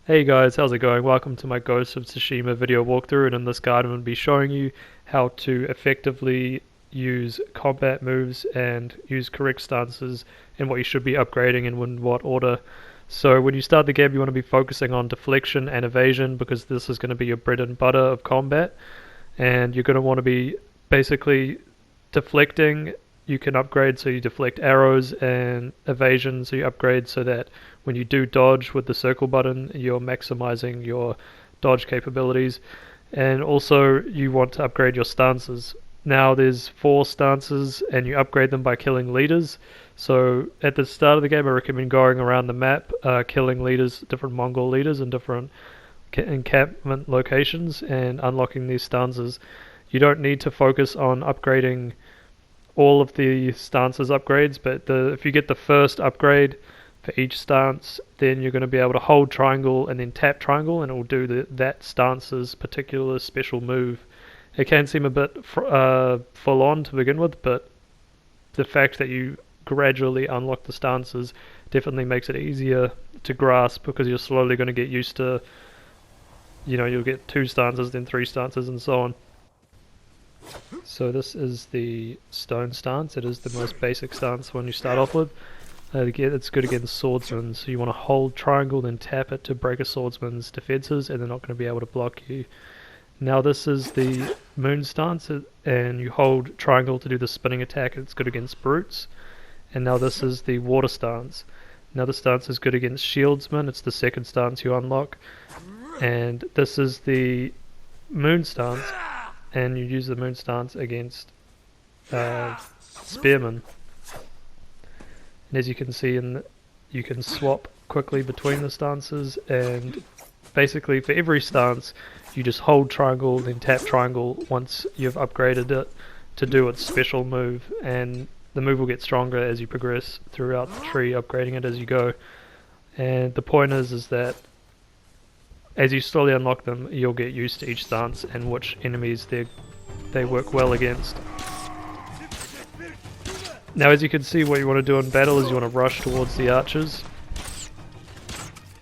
Hey guys, how's it going? Welcome to my Ghost of Tsushima video walkthrough, and in this guide I'm going to be showing you how to effectively use combat moves and use correct stances and what you should be upgrading and in what order. So when you start the game you want to be focusing on deflection and evasion because this is going to be your bread and butter of combat, and you're going to want to be basically deflecting. You can upgrade so you deflect arrows, and evasion so you upgrade so that when you do dodge with the circle button you're maximizing your dodge capabilities. And also you want to upgrade your stances. Now there's 4 stances and you upgrade them by killing leaders. So at the start of the game I recommend going around the map, killing leaders, different Mongol leaders in different encampment locations and unlocking these stances. You don't need to focus on upgrading all of the stances upgrades, but if you get the first upgrade for each stance, then you're going to be able to hold triangle and then tap triangle, and it will do that stance's particular special move. It can seem a bit full on to begin with, but the fact that you gradually unlock the stances definitely makes it easier to grasp, because you're slowly going to get used to, you'll get 2 stances, then 3 stances, and so on. So this is the stone stance. It is the most basic stance when you start off with. Again, it's good against swordsmen, so you want to hold triangle then tap it to break a swordsman's defenses, and they're not going to be able to block you. Now this is the moon stance, and you hold triangle to do the spinning attack. It's good against brutes. And now this is the water stance. Now the stance is good against shieldsmen. It's the second stance you unlock. And this is the moon stance, and you use the moon stance against spearmen. And as you can see, you can swap quickly between the stances, and basically for every stance you just hold triangle then tap triangle once you've upgraded it to do its special move, and the move will get stronger as you progress throughout the tree, upgrading it as you go. And the point is that as you slowly unlock them, you'll get used to each stance and which enemies they work well against. Now as you can see, what you want to do in battle is you want to rush towards the archers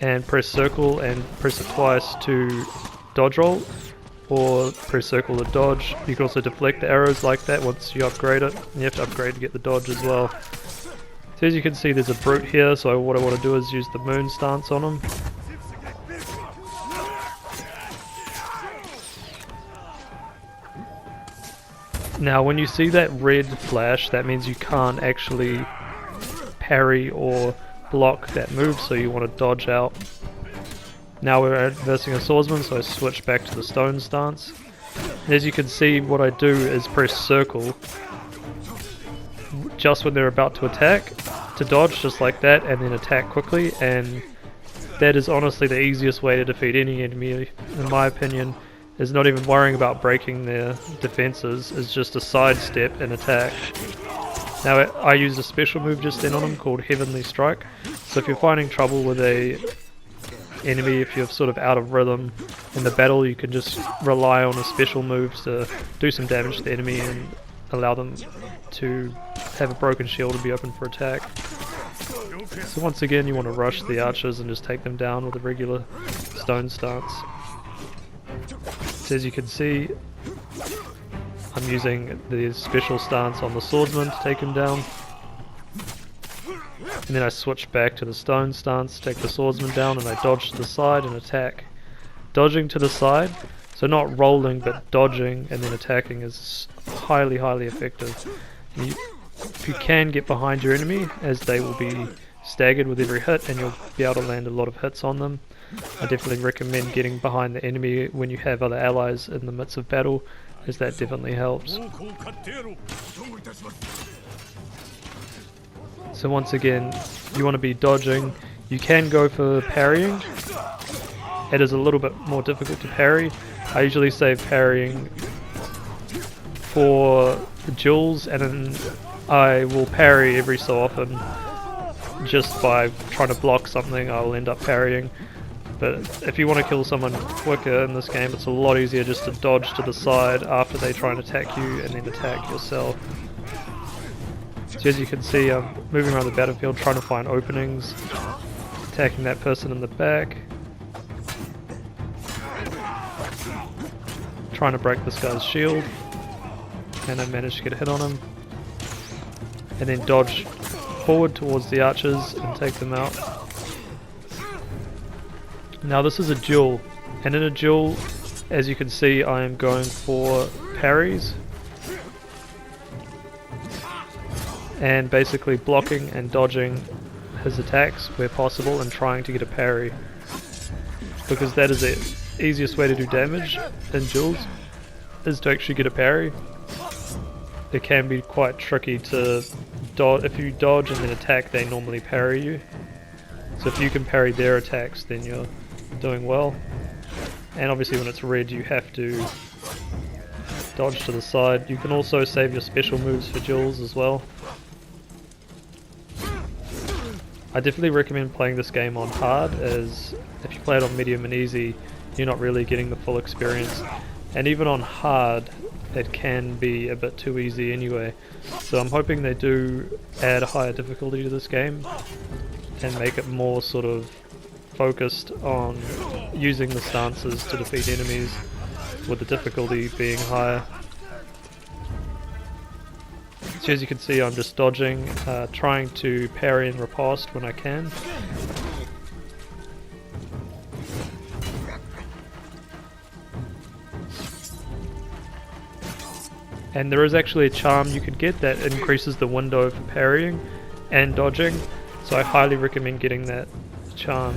and press circle and press it twice to dodge roll, or press circle to dodge. You can also deflect the arrows like that once you upgrade it, and you have to upgrade to get the dodge as well. So as you can see, there's a brute here, so what I want to do is use the moon stance on him. Now when you see that red flash, that means you can't actually parry or block that move, so you want to dodge out. Now we're versing a swordsman, so I switch back to the stone stance. And as you can see, what I do is press circle just when they're about to attack, to dodge just like that, and then attack quickly, and that is honestly the easiest way to defeat any enemy, in my opinion. Is not even worrying about breaking their defenses, is just a sidestep and attack. Now I used a special move just then on him called Heavenly Strike, so if you're finding trouble with a enemy, if you're sort of out of rhythm in the battle, you can just rely on a special move to do some damage to the enemy and allow them to have a broken shield and be open for attack. So once again you want to rush the archers and just take them down with a regular stone stance. So as you can see, I'm using the special stance on the swordsman to take him down, and then I switch back to the stone stance, take the swordsman down, and I dodge to the side and attack. Dodging to the side, so not rolling but dodging and then attacking, is highly effective. If you can get behind your enemy, as they will be staggered with every hit and you'll be able to land a lot of hits on them, I definitely recommend getting behind the enemy when you have other allies in the midst of battle, as that definitely helps. So once again, you want to be dodging. You can go for parrying. It is a little bit more difficult to parry. I usually save parrying for the duels, and then I will parry every so often. Just by trying to block something, I will end up parrying. But if you want to kill someone quicker in this game, it's a lot easier just to dodge to the side after they try and attack you, and then attack yourself. So as you can see, I'm moving around the battlefield trying to find openings, attacking that person in the back, trying to break this guy's shield, and I managed to get a hit on him. And then dodge forward towards the archers and take them out. Now this is a duel, and in a duel, as you can see, I am going for parries. And basically blocking and dodging his attacks where possible and trying to get a parry, because that is the easiest way to do damage in duels, is to actually get a parry. It can be quite tricky to dodge. If you dodge and then attack, they normally parry you, so if you can parry their attacks, then you're doing well. And obviously when it's red, you have to dodge to the side. You can also save your special moves for duels as well. I definitely recommend playing this game on hard, as if you play it on medium and easy, you're not really getting the full experience. And even on hard, it can be a bit too easy anyway. So I'm hoping they do add a higher difficulty to this game and make it more sort of focused on using the stances to defeat enemies, with the difficulty being higher. So as you can see, I'm just dodging, trying to parry and riposte when I can. And there is actually a charm you could get that increases the window for parrying and dodging, so I highly recommend getting that charm.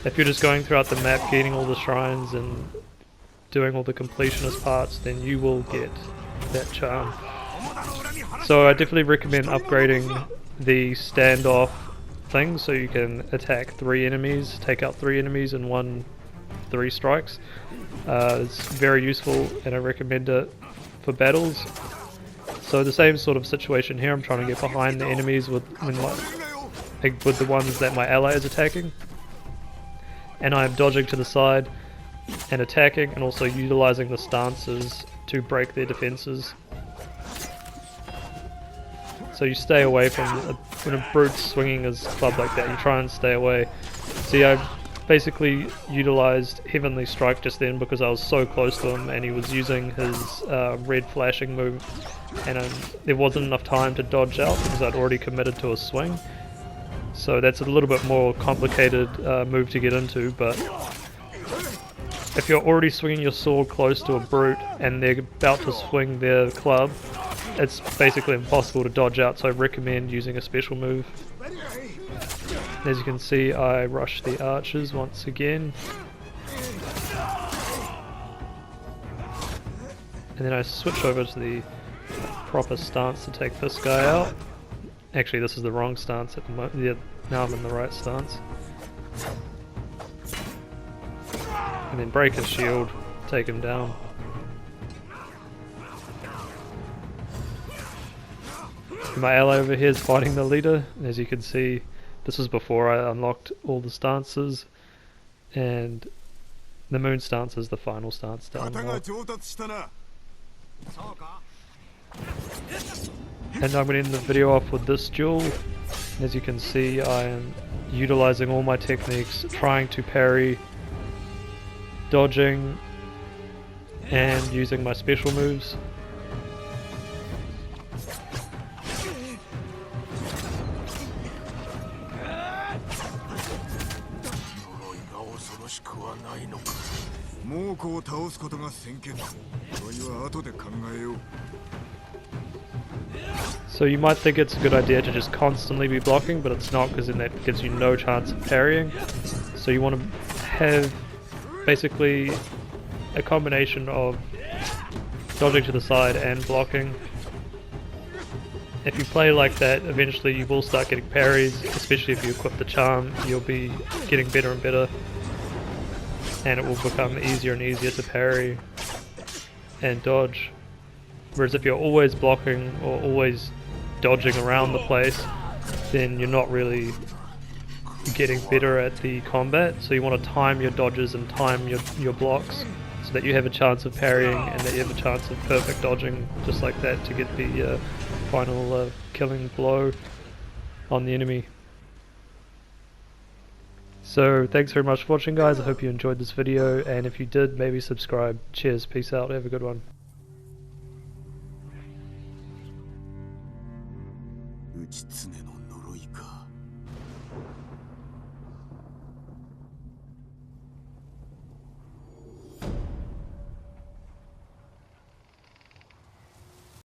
If you're just going throughout the map, getting all the shrines and doing all the completionist parts, then you will get that charm. So I definitely recommend upgrading the standoff thing so you can attack 3 enemies, take out 3 enemies in 3 strikes. It's very useful and I recommend it for battles. So the same sort of situation here, I'm trying to get behind the enemies with the ones that my ally is attacking. And I'm dodging to the side and attacking, and also utilizing the stances to break their defenses. So you stay away from when a brute's swinging his club like that, you try and stay away. See, I basically utilized Heavenly Strike just then because I was so close to him and he was using his red flashing move, and there wasn't enough time to dodge out because I'd already committed to a swing. So that's a little bit more complicated move to get into, but if you're already swinging your sword close to a brute and they're about to swing their club, it's basically impossible to dodge out, so I recommend using a special move. As you can see, I rush the archers once again. And then I switch over to the proper stance to take this guy out. Actually, this is the wrong stance at the moment. Yeah, now I'm in the right stance. And then break his shield, take him down. My ally over here is fighting the leader. As you can see, this was before I unlocked all the stances, and the moon stance is the final stance down there. And I'm going to end the video off with this duel. As you can see, I am utilizing all my techniques, trying to parry, dodging, and using my special moves. So you might think it's a good idea to just constantly be blocking, but it's not, because then that gives you no chance of parrying. So you want to have basically a combination of dodging to the side and blocking. If you play like that, eventually you will start getting parries, especially if you equip the charm. You'll be getting better and better, and it will become easier and easier to parry and dodge. Whereas if you're always blocking or always dodging around the place, then you're not really getting better at the combat. So you want to time your dodges and time your blocks so that you have a chance of parrying and that you have a chance of perfect dodging just like that to get the final killing blow on the enemy. So thanks very much for watching, guys. I hope you enjoyed this video, and if you did, maybe subscribe. Cheers, peace out, have a good one. 打ち常の呪いか。